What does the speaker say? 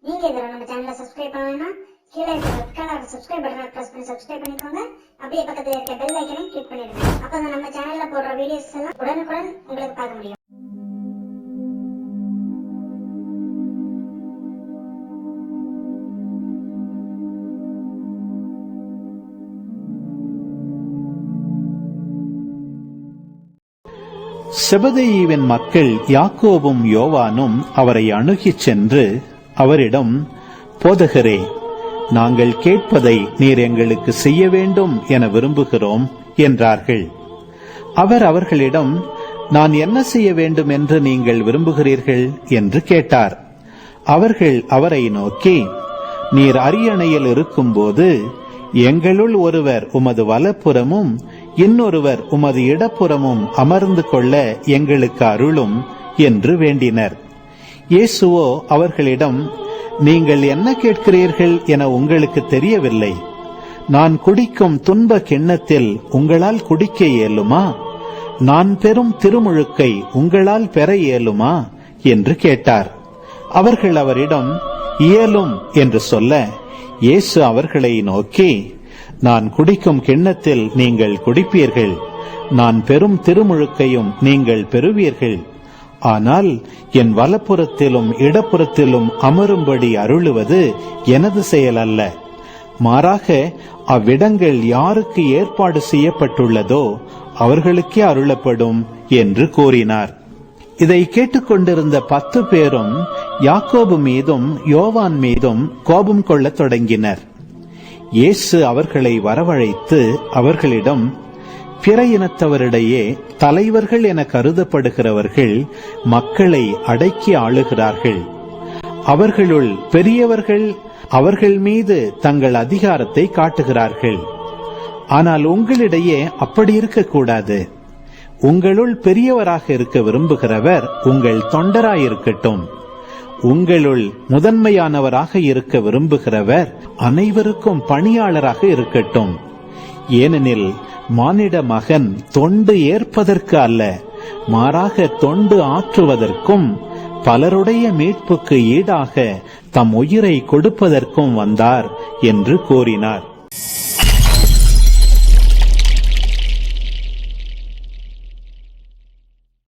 நீங்க இதெல்லாம் நம்ம சேனலை சப்ஸ்கிரைப் பண்ணணும்னா கீழே இருக்க ரெட் கலர் சப்ஸ்கிரைப் பட்டனை பிரஸ் பண்ணி சப்ஸ்கிரைப் பண்ணிக்கோங்க. அப்படியே பக்கத்துல இருக்க பெல் ஐக்கனையும் கிளிக் பண்ணிடுங்க. அப்பதான் நம்ம சேனல்ல போடுற வீடியோஸ் எல்லாம் உடனுக்குடன் உங்களுக்கு பார்க்க முடியும். செபதேயுவின் மக்கள் யாக்கோபும் யோவானும் அவரை அணுகிச் சென்று அவரிடம், போதகரே, நாங்கள் கேட்பதை நீர் எங்களுக்கு செய்ய வேண்டும் என விரும்புகிறோம் என்றார்கள். அவர் அவர்களிடம், நான் என்ன செய்ய வேண்டும் என்று நீங்கள் விரும்புகிறீர்கள் என்று கேட்டார். அவர்கள் அவரை நோக்கி, நீர் அரியணையில் இருக்கும்போது எங்களுள் ஒருவர் உமது வலப்புறமும் இன்னொருவர் உமது இடப்புறமும் அமர்ந்து கொள்ள எங்களுக்கு அருளும் என்று வேண்டினர். இயேசுவோ அவர்களிடம், நீங்கள் என்ன கேட்கிறீர்கள் என உங்களுக்கு தெரியவில்லை. நான் குடிக்கும் துன்ப கிண்ணத்தில் உங்களால் குடிக்க இயலுமா? நான் பெறும் திருமுழுக்கை உங்களால் பெற இயலுமா என்று கேட்டார். அவர்கள் அவரிடம், இயலும் என்று சொல்ல, இயேசு அவர்களை நோக்கி, நான் குடிக்கும் கிண்ணத்தில் நீங்கள் குடிப்பீர்கள், நான் பெறும் திருமுழுக்கையும் நீங்கள் பெறுவீர்கள். ஆனால் என் வலப்புறத்திலும் இடப்புறத்திலும் அமரும்படி அருளுவது எனது செயல் அல்ல. மாறாக அவ்விடங்கள் யாருக்கு ஏற்பாடு செய்யப்பட்டுள்ளதோ அவர்களுக்கே அருளப்படும் என்று கூறினார். இதை கேட்டுக்கொண்டிருந்த 10 பேரும் யாக்கோபு மீதும் யோவான் மீதும் கோபம் கொள்ளத் தொடங்கினர். இயேசு அவர்களை வரவழைத்து அவர்களிடம், பிற இனத்தவரிடையே தலைவர்கள் என கருதப்படுகிறவர்கள் மக்களை அடக்கி ஆளுகிறார்கள். அவர்களுள் பெரியவர்கள் அவர்கள் மீது தங்கள் அதிகாரத்தை காட்டுகிறார்கள். ஆனால் உங்களிடையே அப்படி இருக்கக்கூடாது. உங்களுள் பெரியவராக இருக்க விரும்புகிறவர் உங்கள் தொண்டராயிருக்கட்டும். உங்களுள் முதன்மையானவராக இருக்க விரும்புகிறவர் அனைவருக்கும் பணியாளராக இருக்கட்டும். ஏனெனில் மானிட மகன் தொண்டு ஏற்பதற்கு அல்ல, மாறாக தொண்டு ஆற்றுவதற்கும் பலருடைய மீட்புக்கு ஈடாக தம் உயிரை கொடுப்பதற்கும் வந்தார் என்று கூறினார்.